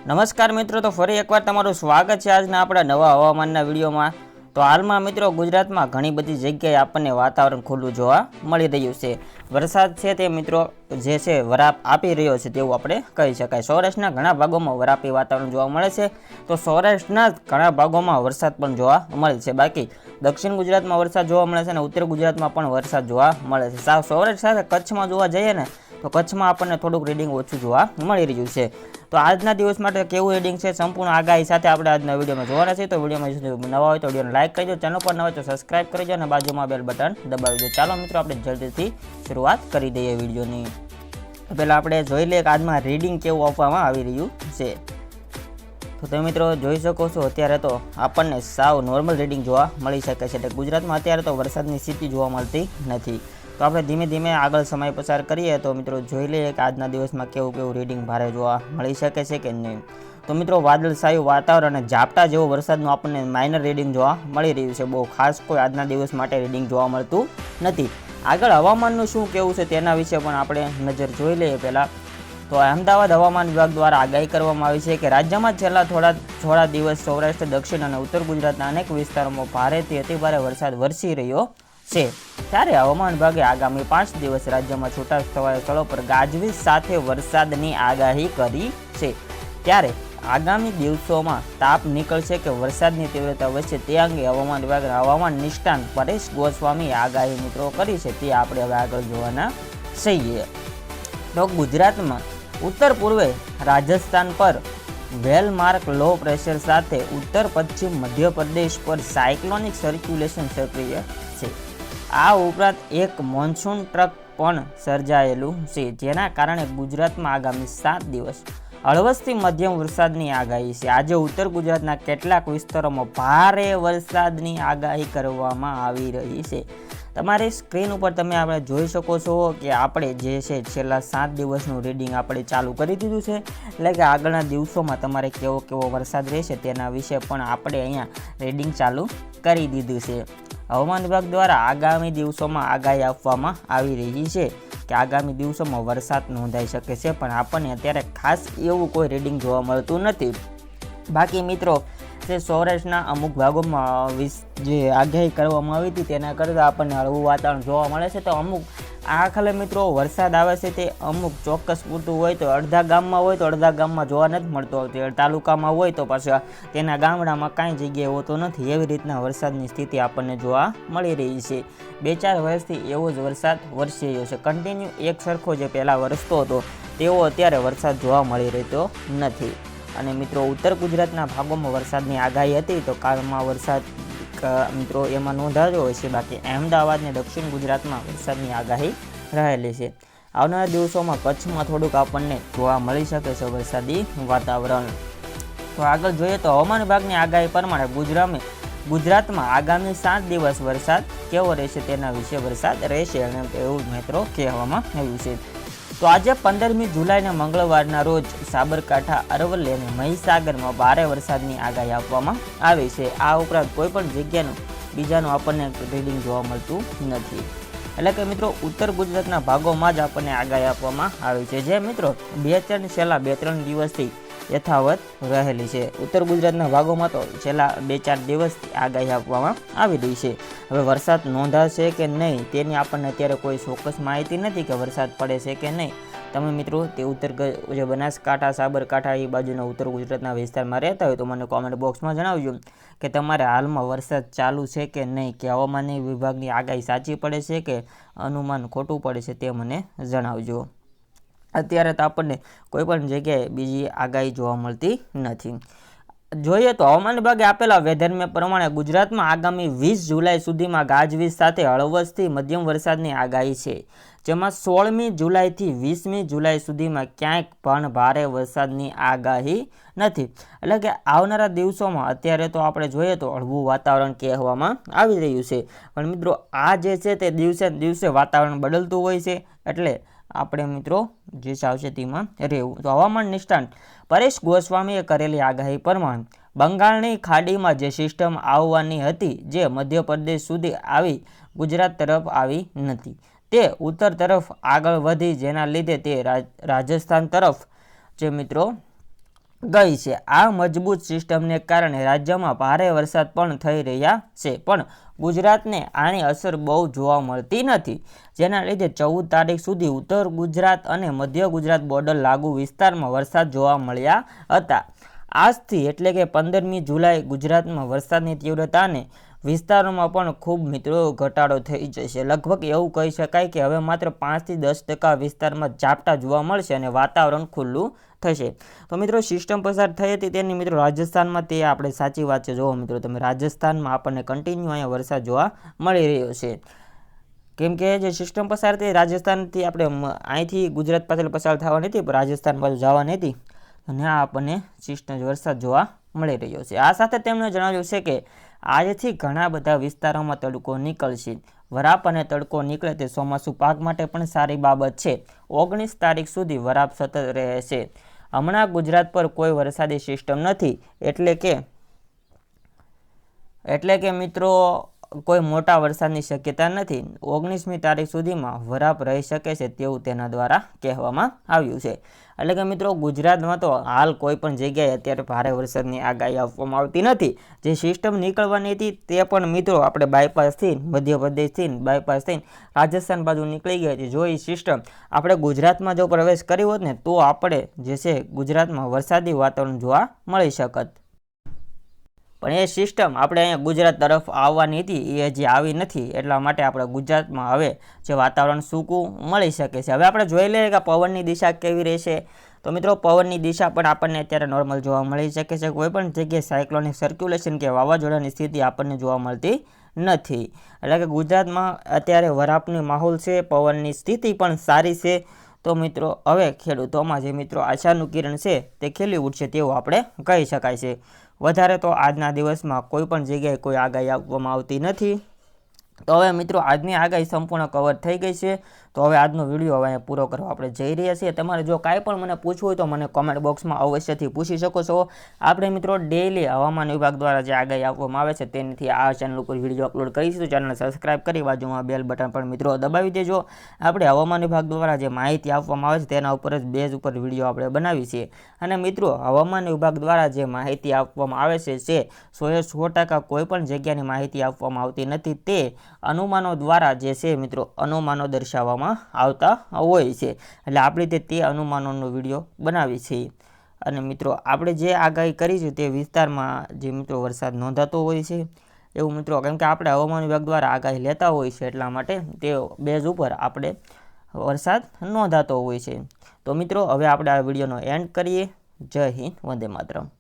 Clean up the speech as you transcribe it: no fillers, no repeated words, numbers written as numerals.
નમસ્કાર મિત્રો, તો ફરી એકવાર તમારું સ્વાગત છે આજના આપણા નવા હવામાનના વિડીયોમાં। તો હાલમાં મિત્રો ગુજરાતમાં ઘણી બધી જગ્યાએ આપણને વાતાવરણ ખુલ્લું જોવા મળી રહ્યું છે। વરસાદ છે તે મિત્રો જે છે વરાપ આપી રહ્યો છે તેવું આપણે કહી શકાય। સૌરાષ્ટ્રના ઘણા ભાગોમાં વરાપી વાતાવરણ જોવા મળે છે, તો સૌરાષ્ટ્રના ઘણા ભાગોમાં વરસાદ પણ જોવા મળે છે। બાકી દક્ષિણ ગુજરાતમાં વરસાદ જોવા મળે છે અને ઉત્તર ગુજરાતમાં પણ વરસાદ જોવા મળે છે। સાવ સૌરાષ્ટ્ર સાથે કચ્છમાં જોવા જઈએ ને તો કચ્છમાં આપણને થોડુંક રીડિંગ ઓછું જોવા મળી રહ્યું છે। તો આજના દિવસ માટે કેવું રીડિંગ છે સંપૂર્ણ આગાહી સાથે આપણે આજના વિડીયોમાં જોવાના છે। તો વિડીયોમાં નવા હોય તો વિડીયોને લાઈક કરજો, ચેનલ પર નવા હોય તો સબસ્ક્રાઇબ કરજો અને બાજુમાં બેલ બટન દબાવી દો। ચાલો મિત્રો આપણે જલ્દીથી શરૂઆત કરી દઈએ વિડીયોની। પહેલાં આપણે જોઈ લઈએ કે આજમાં રીડિંગ કેવું આપવામાં આવી રહ્યું છે। તો તમે મિત્રો જોઈ શકો છો અત્યારે તો આપણને સાવ નોર્મલ રીડિંગ જોવા મળી શકે છે। એટલે ગુજરાતમાં અત્યારે તો વરસાદની સ્થિતિ જોવા મળતી નથી। તો આપણે ધીમે ધીમે આગળ સમય પસાર કરીએ તો મિત્રો જોઈ લઈએ કે આજના દિવસમાં કેવું રીડિંગ ભારે જોવા મળી શકે છે કે નહીં। તો મિત્રો વાદળછાયું વાતાવરણ અને ઝાપટા જેવો વરસાદનું આપણને માઇનર રીડિંગ જોવા મળી રહ્યું છે। બહુ ખાસ કોઈ આજના દિવસ માટે રીડિંગ જોવા મળતું નથી। આગળ હવામાનનું શું કેવું છે તેના વિશે પણ આપણે નજર જોઈ લઈએ પહેલાં। તો અમદાવાદ હવામાન વિભાગ દ્વારા આગાહી કરવામાં આવી છે કે રાજ્યમાં છેલ્લા થોડા દિવસ સૌરાષ્ટ્ર, દક્ષિણ અને ઉત્તર ગુજરાતના અનેક વિસ્તારોમાં ભારેથી અતિભારે વરસાદ વરસી રહ્યો છે। ત્યારે હવામાન વિભાગે આગામી 5 દિવસ રાજ્યમાં છૂટાછવાયા સ્થળો પર ગાજવીજ સાથે વરસાદની આગાહી કરી છે। ત્યારે આગામી દિવસોમાં તાપ નીકળશે કે વરસાદની તીવ્રતા વધશે તે અંગે હવામાન વિભાગના હવામાન નિષ્ણાત પરેશ ગોસ્વામીએ આગાહી મિત્રો કરી છે, તે આપણે હવે આગળ જોવાના છીએ। તો ગુજરાતમાં ઉત્તર પૂર્વે રાજસ્થાન પર વેલમાર્ક લો પ્રેશર સાથે ઉત્તર પશ્ચિમ મધ્યપ્રદેશ પર સાયક્લોનિક સર્ક્યુલેશન સક્રિય છે। આ ઉપરાંત એક મોન્સૂન ટ્રક પણ સર્જાયેલું છે, જેના કારણે ગુજરાતમાં આગામી 7 દિવસ હળવદથી મધ્યમ વરસાદની આગાહી છે। આજે ઉત્તર ગુજરાતના કેટલાક વિસ્તારોમાં ભારે વરસાદની આગાહી કરવામાં આવી રહી છે। તમારી સ્ક્રીન ઉપર આપણે જોઈ શકો છો કે આપણે જે છે છેલ્લા 7 દિવસનું રીડિંગ આપણે ચાલુ કરી દીધું છે। એટલે કે આગળના દિવસોમાં તમારે કેવો વરસાદ રહેશે તેના વિશે પણ આપણે અહીંયા રીડિંગ ચાલુ કરી દીધું છે। હવામાન વિભાગ દ્વારા આગામી દિવસોમાં આગાહી આપવામાં આવી રહી છે કે આગામી દિવસોમાં વરસાદ નોંધાઈ શકે છે, પણ આપણને અત્યારે ખાસ એવું કોઈ રીડિંગ જોવા મળતું નથી। બાકી મિત્રો જે સૌરાષ્ટ્રના અમુક ભાગોમાં જે આગાહી કરવામાં આવી હતી તેના કરતાં આપણને હળવું વાતાવરણ જોવા મળે છે। તો અમુક ખાલી મિત્રો વરસાદ આવે છે તે અમુક ચોક્કસ પૂરતું હોય તો અડધા ગામમાં હોય તો અડધા ગામમાં જોવા નથી મળતો, તાલુકામાં હોય તો પાછા તેના ગામડામાં કાંઈ જગ્યાએ હોતો નથી। એવી રીતના વરસાદની સ્થિતિ આપણને જોવા મળી રહી છે। 2-4 વર્ષથી એવો જ વરસાદ વરસી રહ્યો છે, કન્ટિન્યુ એક સરખો જે પહેલાં વરસતો હતો તેવો અત્યારે વરસાદ જોવા મળી રહેતો નથી। અને મિત્રો ઉત્તર ગુજરાતના ભાગોમાં વરસાદની આગાહી હતી તો કાલમાં વરસાદ મિત્રો એમાં નોંધાયો હોય છે। બાકી અમદાવાદ અને દક્ષિણ ગુજરાતમાં વરસાદની આગાહી રહેલી છે। આવનારા દિવસોમાં કચ્છમાં થોડુંક આપણને જોવા મળી શકે છે વરસાદી વાતાવરણ। તો આગળ જોઈએ તો હવામાન વિભાગની આગાહી પ્રમાણે ગુજરાતમાં આગામી 7 દિવસ વરસાદ કેવો રહેશે તેના વિશે વરસાદ રહેશે અને એવું મિત્રો કહેવામાં આવ્યું છે। તો આજે 15મી જુલાઈને મંગળવારના રોજ સાબરકાંઠા, અરવલ્લી અને મહીસાગરમાં ભારે વરસાદની આગાહી આપવામાં આવી છે। આ ઉપરાંત કોઈ પણ જગ્યાનું બીજાનું આપણને રીડિંગ જોવા મળતું નથી। એટલે કે મિત્રો ઉત્તર ગુજરાતના ભાગોમાં જ આપણને આગાહી આપવામાં આવી છે, જે મિત્રો છેલ્લા 2-3 દિવસથી યથાવત રહેલી છે। ઉત્તર ગુજરાતના ભાગોમાં તો છેલ્લા 2-4 દિવસથી આગાહી આપવામાં આવી રહી છે। હવે વરસાદ નોંધાશે કે નહીં તેની આપણને અત્યારે કોઈ ચોક્કસ માહિતી નથી કે વરસાદ પડે છે કે નહીં। તમે મિત્રો તે જે બનાસકાંઠા, સાબરકાંઠા એ બાજુના ઉત્તર ગુજરાતના વિસ્તારમાં રહેતા હોય તો મને કોમેન્ટ બોક્સમાં જણાવજો કે તમારે હાલમાં વરસાદ ચાલુ છે કે નહીં, કે હવામાન વિભાગની આગાહી સાચી પડે છે કે અનુમાન ખોટું પડે છે તે મને જણાવજો। અત્યારે તો આપણને કોઈ પણ જગ્યાએ બીજી આગાહી જોવા મળતી નથી। જોઈએ તો હવામાન વિભાગે આપેલા વેધરમેપ પ્રમાણે ગુજરાતમાં આગામી 20 જુલાઈ સુધીમાં ગાજવીજ સાથે હળવદથી મધ્યમ વરસાદની આગાહી છે, જેમાં 16મી જુલાઈથી 20મી જુલાઈ સુધીમાં ક્યાંક પણ ભારે વરસાદની આગાહી નથી। એટલે કે આવનારા દિવસોમાં અત્યારે તો આપણે જોઈએ તો હળવું વાતાવરણ કહેવામાં આવી રહ્યું છે, પણ મિત્રો આ જે છે તે દિવસે દિવસે વાતાવરણ બદલતું હોય છે, એટલે આપણે મિત્રો જે સાવચેતીમાં રહેવું। તો હવામાન નિષ્ણાત પરેશ ગોસ્વામીએ કરેલી આગાહી પ્રમાણે બંગાળની ખાડીમાં જે સિસ્ટમ આવવાની હતી જે મધ્યપ્રદેશ સુધી આવી ગુજરાત તરફ આવી નથી, તે ઉત્તર તરફ આગળ વધી, જેના લીધે તે રાજસ્થાન તરફ જે મિત્રો ગઈ છે। આ મજબૂત સિસ્ટમને કારણે રાજ્યમાં ભારે વરસાદ પણ થઈ રહ્યા છે, પણ ગુજરાતને આની અસર બહુ જોવા મળતી નથી, જેના લીધે 14 તારીખ સુધી ઉત્તર ગુજરાત અને મધ્ય ગુજરાત બોર્ડર લાગુ વિસ્તારમાં વરસાદ જોવા મળ્યા હતા। આજથી એટલે કે 15મી જુલાઈ ગુજરાતમાં વરસાદની તીવ્રતા અને વિસ્તારોમાં પણ ખૂબ મિત્રો ઘટાડો થઈ જશે। લગભગ એવું કહી શકાય કે હવે માત્ર 5 થી 10% વિસ્તારમાં ઝાપટા જોવા મળશે અને વાતાવરણ ખુલ્લું થશે। તો મિત્રો સિસ્ટમ પસાર થઈ હતી તેની મિત્રો રાજસ્થાનમાં તે આપણે સાચી વાત છે। જુઓ મિત્રો તમે રાજસ્થાનમાં આપણને કન્ટિન્યુ અહીંયા વરસાદ જોવા મળી રહ્યો છે, કેમ કે જે સિસ્ટમ પસાર થઈ રાજસ્થાનથી આપણે અહીંથી ગુજરાત પાસે પસાર થવાની હતી, પણ રાજસ્થાન બાજુ જવાની હતી અને આ આપણને સિસ્ટમ વરસાદ જોવા મળી રહ્યો છે। આ સાથે તેમણે જણાવ્યું છે કે આજથી ઘણા બધા વિસ્તારોમાં તડકો નીકળશે। વરાપ અને તડકો નીકળે તે ચોમાસું પાક માટે પણ સારી બાબત છે। 19 તારીખ સુધી વરાપ સતત રહેશે। હમણાં ગુજરાત પર કોઈ વરસાદી સિસ્ટમ નથી, એટલે કે મિત્રો કોઈ મોટા વરસાદની શક્યતા નથી। 19મી તારીખ સુધીમાં વરાપ રહી શકે છે તેવું તેના દ્વારા કહેવામાં આવ્યું છે। એટલે કે મિત્રો ગુજરાતમાં તો હાલ કોઈ પણ જગ્યાએ અત્યારે ભારે વરસાદની આગાહી આપવામાં આવતી નથી। જે સિસ્ટમ નીકળવાની હતી તે પણ મિત્રો આપણે બાયપાસથી મધ્યપ્રદેશથી બાયપાસથી રાજસ્થાન બાજુ નીકળી ગઈ હતી। જો એ સિસ્ટમ આપણે ગુજરાતમાં જો પ્રવેશ કર્યો હોત ને તો આપણે જે છે ગુજરાતમાં વરસાદી વાતાવરણ જોવા મળી શકત, પણ એ સિસ્ટમ આપણે અહીંયા ગુજરાત તરફ આવવાની હતી એ હજી આવી નથી, એટલા માટે આપણે ગુજરાતમાં હવે જે વાતાવરણ સૂકું મળી શકે છે। હવે આપણે જોઈ લઈએ કે પવનની દિશા કેવી રહેશે। તો મિત્રો પવનની દિશા પણ આપણને અત્યારે નોર્મલ જોવા મળી શકે છે। કોઈ પણ જગ્યાએ સાયક્લોનિક સર્ક્યુલેશન કે વાવાઝોડાની સ્થિતિ આપણને જોવા મળતી નથી, એટલે કે ગુજરાતમાં અત્યારે વરાપની માહોલ છે, પવનની સ્થિતિ પણ સારી છે। તો મિત્રો હવે ખેડૂતોમાં જે મિત્રો આશાનું કિરણ છે તે ખીલી ઉઠશે તેવું આપણે કહી શકાય છે। વધારે તો આજના દિવસમાં કોઈ પણ જગ્યાએ કોઈ આગાહી આપવામાં આવતી નથી। તો હવે મિત્રો આજની આગાહી સંપૂર્ણ કવર થઈ ગઈ છે। તો હવે આજનો વિડીયો હવે પૂરો કરવા આપણે જઈ રહ્યા છીએ। તમારે જો કાંઈ પણ મને પૂછવું હોય તો મને કોમેન્ટ બોક્સમાં અવશ્યથી પૂછી શકો છો। આપણે મિત્રો ડેઇલી હવામાન વિભાગ દ્વારા જે આગાહી આપવામાં આવે છે તેનાથી આ ચેનલ ઉપર વિડીયો અપલોડ કરીશું, તો ચેનલને સબસ્ક્રાઇબ કરી બાજુમાં બેલ બટન પણ મિત્રો દબાવી દેજો। આપણે હવામાન વિભાગ દ્વારા જે માહિતી આપવામાં આવે છે તેના ઉપર જ બેઝ ઉપર વિડીયો આપણે બનાવી છીએ, અને મિત્રો હવામાન વિભાગ દ્વારા જે માહિતી આપવામાં આવે છે તે 100% કોઈ પણ જગ્યાની માહિતી આપવામાં આવતી નથી। તે અનુમાનો દ્વારા જે છે મિત્રો અનુમાનો દર્શાવવામાં આવતા હોય છે, એટલે આપણે તે અનુમાનોનો વિડીયો બનાવી છીએ। અને મિત્રો આપણે જે આગાહી કરી છે તે વિસ્તારમાં જે મિત્રો વરસાદ નોંધાતો હોય છે એવું મિત્રો, કેમ કે આપણે હવામાન વિભાગ દ્વારા આગાહી લેતા હોય છે એટલા માટે તે બેઝ ઉપર આપણે વરસાદ નોંધાતો હોય છે। તો મિત્રો હવે આપણે આ વિડીયોનો એન્ડ કરીએ। જય હિન્દ, વંદે માતરમ।